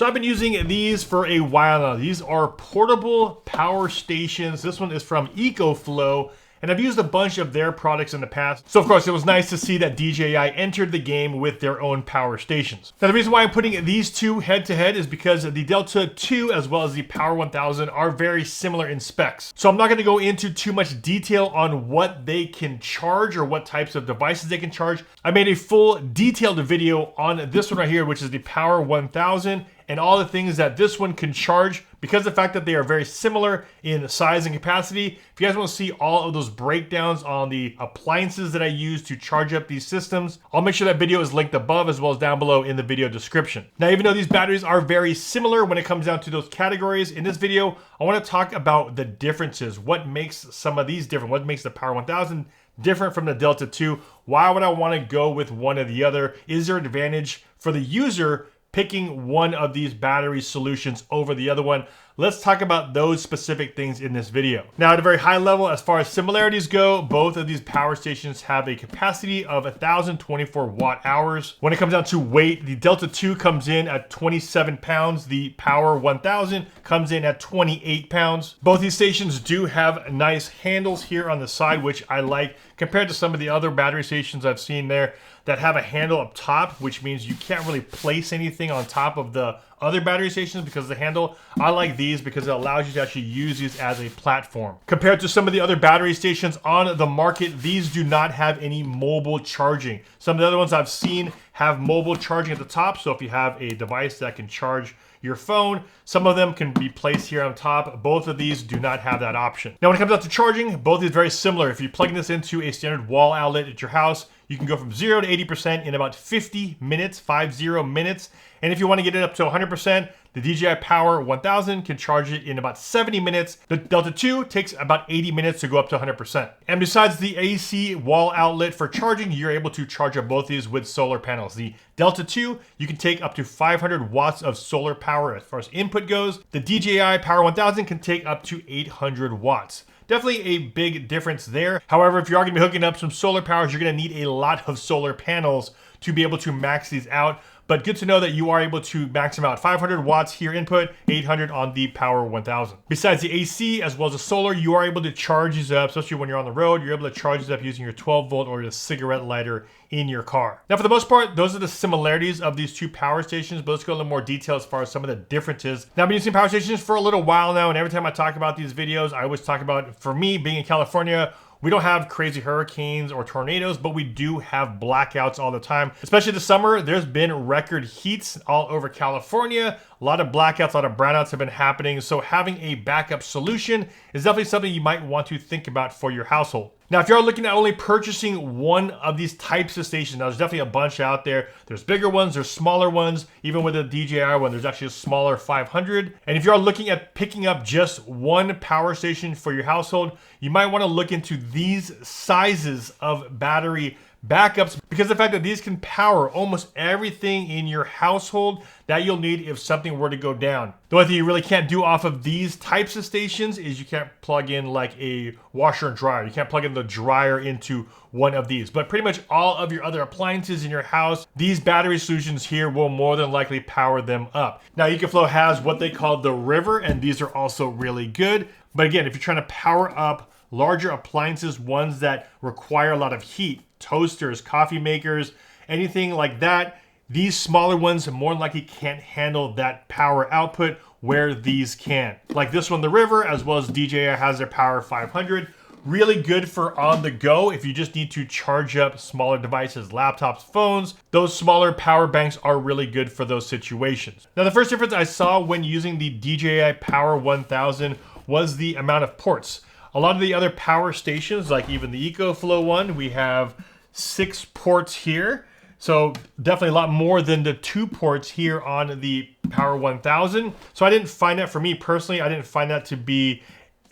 So I've been using these for a while now. These are portable power stations. This one is from Ecoflow, and I've used a bunch of their products in the past. So of course, it was nice to see that DJI entered the game with their own power stations. Now the reason why I'm putting these two head to head is because the Delta 2 as well as the Power 1000 are very similar in specs. So I'm not gonna go into too much detail on what they can charge or what types of devices they can charge. I made a full detailed video on this one right here, which is the Power 1000, and all the things that this one can charge because of the fact that they are very similar in size and capacity. If you guys want to see all of those breakdowns on the appliances that I use to charge up these systems, I'll make sure that video is linked above as well as down below in the video description. Now, even though these batteries are very similar when it comes down to those categories, in this video, I want to talk about the differences. What makes some of these different? What makes the Power 1000 different from the Delta 2? Why would I want to go with one or the other? Is there an advantage for the user picking one of these battery solutions over the other one? Let's talk about those specific things in this video. Now, at a very high level, as far as similarities go, both of these power stations have a capacity of 1,024 watt hours. When it comes down to weight, the Delta 2 comes in at 27 pounds. The Power 1000 comes in at 28 pounds. Both these stations do have nice handles here on the side, which I like compared to some of the other battery stations I've seen there that have a handle up top, which means you can't really place anything on top of the other battery stations because of the handle. I like these because it allows you to actually use these as a platform. Compared to some of the other battery stations on the market, these do not have any mobile charging. Some of the other ones I've seen have mobile charging at the top. So if you have a device that can charge your phone, some of them can be placed here on top. Both of these do not have that option. Now, when it comes out to charging, both of these are very similar. If you plug this into a standard wall outlet at your house, you can go from 0 to 80% in about 50 minutes, 50 minutes. And if you want to get it up to 100%, the DJI Power 1000 can charge it in about 70 minutes. The Delta 2 takes about 80 minutes to go up to 100%. And besides the AC wall outlet for charging, you're able to charge up both these with solar panels. The Delta 2, you can take up to 500 watts of solar power as far as input goes. The DJI Power 1000 can take up to 800 watts. Definitely a big difference there. However, if you are going to be hooking up some solar powers, you're going to need a lot of solar panels to be able to max these out. But good to know that you are able to max them out. 500 watts here input, 800 on the Power 1000. Besides the AC as well as the solar, you are able to charge these up, especially when you're on the road. You're able to charge these up using your 12 volt or the cigarette lighter in your car. Now, for the most part, those are the similarities of these two power stations, but let's go a little more detail as far as some of the differences. Now, I've been using power stations for a little while now, and every time I talk about these videos, I always talk about, for me, being in California, we don't have crazy hurricanes or tornadoes, but we do have blackouts all the time. Especially this summer, there's been record heats all over California. A lot of blackouts, a lot of brownouts have been happening. So having a backup solution is definitely something you might want to think about for your household. Now, if you're looking at only purchasing one of these types of stations, now there's definitely a bunch out there. There's bigger ones, there's smaller ones. Even with the DJI one, there's actually a smaller 500. And if you're looking at picking up just one power station for your household, you might want to look into these sizes of battery backups because the fact that these can power almost everything in your household that you'll need if something were to go down. The only thing you really can't do off of these types of stations is you can't plug in like a washer and dryer. You can't plug in the dryer into one of these, but pretty much all of your other appliances in your house, these battery solutions here will more than likely power them up. Now, Ecoflow has what they call the River, and these are also really good. But again, if you're trying to power up larger appliances, ones that require a lot of heat, toasters, coffee makers, anything like that, these smaller ones more than likely can't handle that power output where these can. Like this one, the River, as well as DJI has their Power 500. Really good for on the go if you just need to charge up smaller devices, laptops, phones. Those smaller power banks are really good for those situations. Now, the first difference I saw when using the DJI Power 1000 was the amount of ports. A lot of the other power stations, like even the Ecoflow one, we have 6 ports here. So definitely a lot more than the 2 ports here on the Power 1000. So I didn't find that, for me personally, I didn't find that to be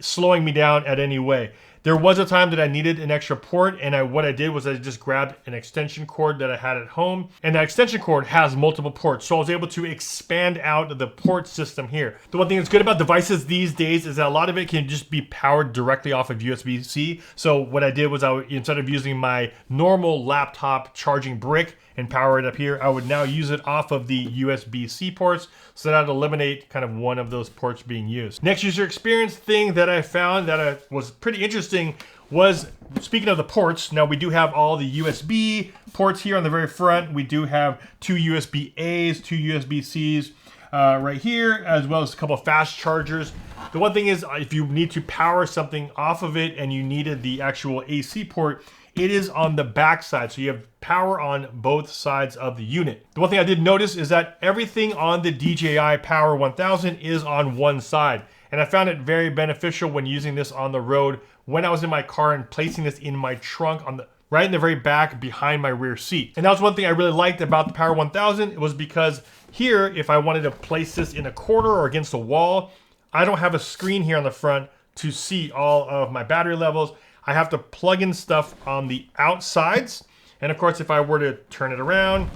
slowing me down at any way. There was a time that I needed an extra port, and what I did was I just grabbed an extension cord that I had at home, and that extension cord has multiple ports, so I was able to expand out the port system here. The one thing that's good about devices these days is that a lot of it can just be powered directly off of USB-C. So what I did was instead of using my normal laptop charging brick and power it up here, I would now use it off of the USB-C ports, so that would eliminate kind of one of those ports being used. Next user experience thing that I found that was pretty interesting was, speaking of the ports, now we do have all the USB ports here on the very front. We do have 2 USB-As, 2 USB-Cs right here, as well as a couple of fast chargers. The one thing is, if you need to power something off of it and you needed the actual AC port, it is on the back side, so you have power on both sides of the unit. The one thing I did notice is that everything on the DJI Power 1000 is on one side, and I found it very beneficial when using this on the road when I was in my car and placing this in my trunk on the right in the very back behind my rear seat. And that was one thing I really liked about the Power 1000. It was because here, if I wanted to place this in a corner or against a wall, I don't have a screen here on the front to see all of my battery levels. I have to plug in stuff on the outsides. And of course, if I were to turn it around,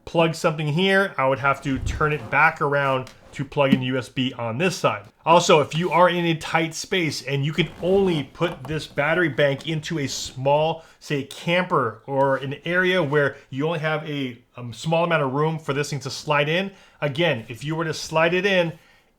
plug something here, I would have to turn it back around to plug in USB on this side. Also, if you are in a tight space and you can only put this battery bank into a small, say, camper or an area where you only have a small amount of room for this thing to slide in, again, if you were to slide it in,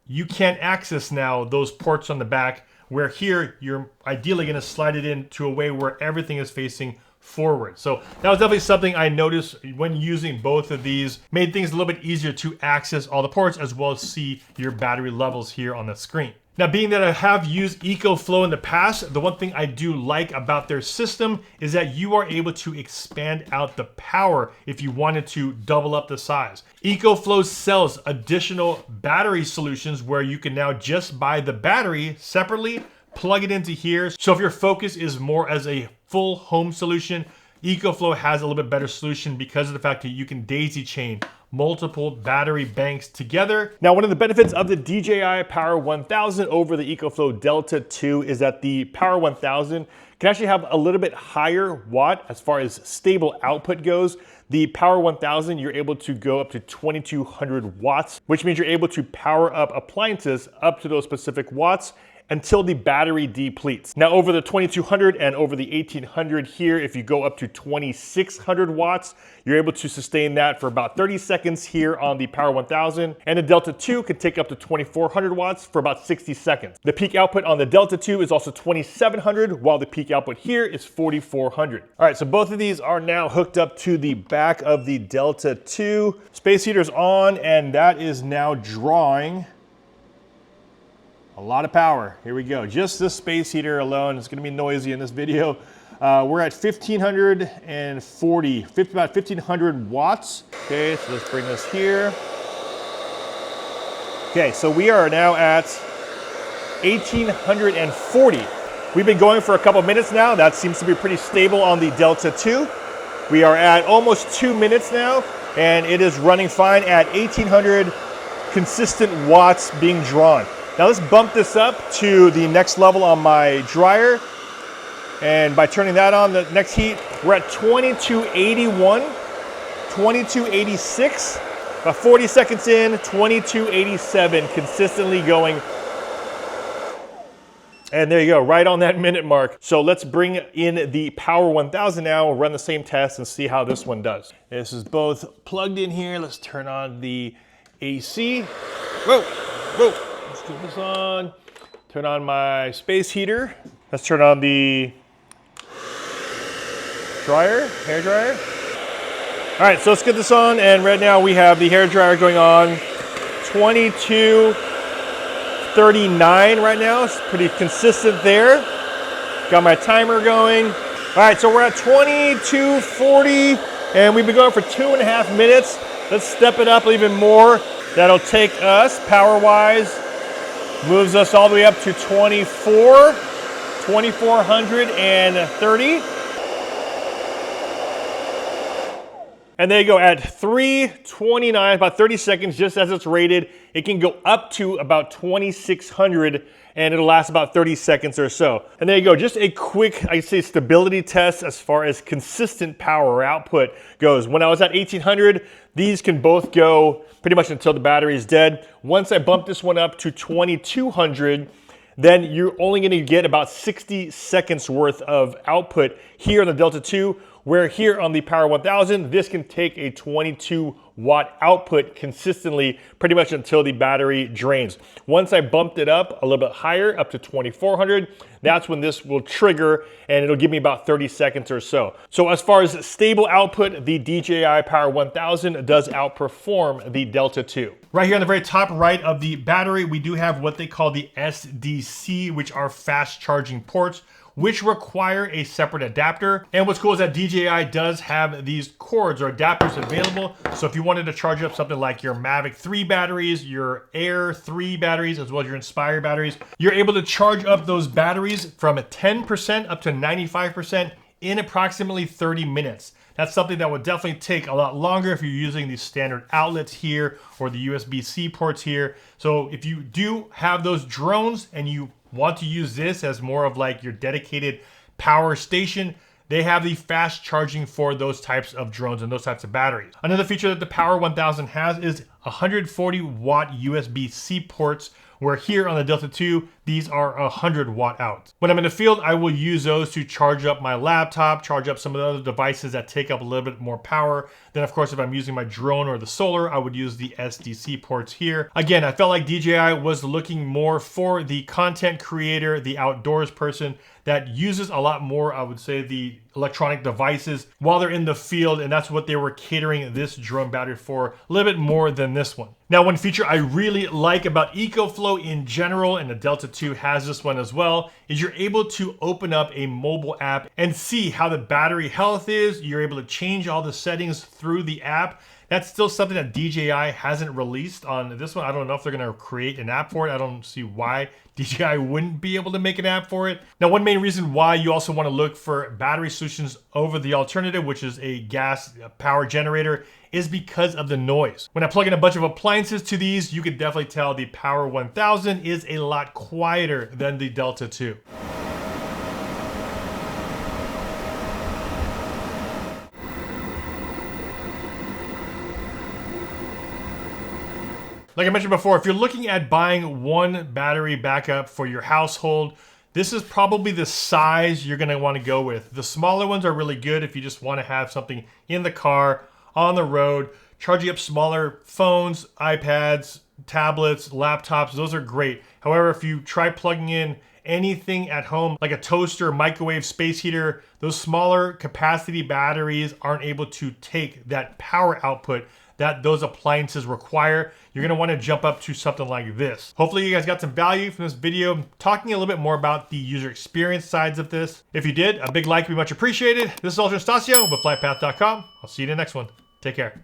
you can't access now those ports on the back, where here you're ideally gonna slide it in to a way where everything is facing forward. So that was definitely something I noticed when using both of these. Made things a little bit easier to access all the ports as well as see your battery levels here on the screen. Now, being that I have used Ecoflow in the past, the one thing I do like about their system is that you are able to expand out the power if you wanted to double up the size. Ecoflow sells additional battery solutions where you can now just buy the battery separately, plug it into here. So if your focus is more as a full home solution, Ecoflow has a little bit better solution because of the fact that you can daisy chain multiple battery banks together. Now, one of the benefits of the DJI Power 1000 over the Ecoflow Delta 2 is that the Power 1000 can actually have a little bit higher watt as far as stable output goes. The Power 1000, you're able to go up to 2200 watts, which means you're able to power up appliances up to those specific watts until the battery depletes. Now, over the 2200 and over the 1800 here, if you go up to 2600 watts, you're able to sustain that for about 30 seconds here on the Power 1000. And the Delta 2 can take up to 2400 watts for about 60 seconds. The peak output on the Delta 2 is also 2700, while the peak output here is 4400. All right, so both of these are now hooked up to the back of the Delta 2. Space heater's on, and that is now drawing a lot of power. Here we go. Just this space heater alone is going to be noisy in this video. We're at 1540, about 1500 watts. Okay, so let's bring this here. Okay, so we are now at 1840. We've been going for a couple minutes now. That seems to be pretty stable on the Delta 2. We are at almost 2 minutes now, and it is running fine at 1800 consistent watts being drawn. Now let's bump this up to the next level on my dryer. And by turning that on, the next heat, we're at 2281, 2286, about 40 seconds in, 2287, consistently going. And there you go, right on that minute mark. So let's bring in the Power 1000 now, we'll run the same test and see how this one does. This is both plugged in here. Let's turn on the AC. Whoa, whoa. Let's get this on. Turn on my space heater. Let's turn on the dryer, hair dryer. All right, so let's get this on. And right now we have the hair dryer going on 22:39 right now. It's pretty consistent there. Got my timer going. All right, so we're at 22:40 and we've been going for 2.5 minutes. Let's step it up even more. That'll take us power-wise, moves us all the way up to 2430. And there you go, at 3:29, about 30 seconds, just as it's rated, it can go up to about 2600 and it'll last about 30 seconds or so. And there you go, just a quick, I'd say, stability test as far as consistent power output goes. When I was at 1800, these can both go pretty much until the battery is dead. Once I bump this one up to 2200, then you're only gonna get about 60 seconds worth of output here on the Delta 2, Where here on the Power 1000, this can take a 22-watt output consistently pretty much until the battery drains. Once I bumped it up a little bit higher, up to 2400, that's when this will trigger and it'll give me about 30 seconds or so. So as far as stable output, the DJI Power 1000 does outperform the Delta 2. Right here on the very top right of the battery, we do have what they call the SDC, which are fast charging ports, which require a separate adapter. And what's cool is that DJI does have these cords or adapters available. So if you wanted to charge up something like your Mavic 3 batteries, your Air 3 batteries, as well as your Inspire batteries, you're able to charge up those batteries from 10% up to 95% in approximately 30 minutes. That's something that would definitely take a lot longer if you're using these standard outlets here or the USB-C ports here. So if you do have those drones and you want to use this as more of like your dedicated power station, they have the fast charging for those types of drones and those types of batteries. Another feature that the Power 1000 has is 140 watt USB-C ports, where here on the Delta 2, these are 100 watt out. When I'm in the field, I will use those to charge up my laptop, charge up some of the other devices that take up a little bit more power. Then of course, if I'm using my drone or the solar, I would use the SDC ports here. Again, I felt like DJI was looking more for the content creator, the outdoors person that uses a lot more, I would say, the electronic devices while they're in the field, and that's what they were catering this drone battery for, a little bit more than this one. Now, one feature I really like about Ecoflow in general, and the Delta 2 has this one as well, is you're able to open up a mobile app and see how the battery health is. You're able to change all the settings through the app. That's still something that DJI hasn't released on this one. I don't know if they're gonna create an app for it. I don't see why DJI wouldn't be able to make an app for it. Now, one main reason why you also wanna look for battery solutions over the alternative, which is a gas power generator, is because of the noise. When I plug in a bunch of appliances to these, you can definitely tell the Power 1000 is a lot quieter than the Delta 2. Like I mentioned before, if you're looking at buying one battery backup for your household, this is probably the size you're gonna wanna go with. The smaller ones are really good if you just wanna have something in the car, on the road, charging up smaller phones, iPads, tablets, laptops, those are great. However, if you try plugging in anything at home, like a toaster, microwave, space heater, those smaller capacity batteries aren't able to take that power output that those appliances require. You're gonna wanna jump up to something like this. Hopefully you guys got some value from this video, talking a little bit more about the user experience sides of this. If you did, a big like would be much appreciated. This is Ultra Stasio with FlytPath.com. I'll see you in the next one. Take care.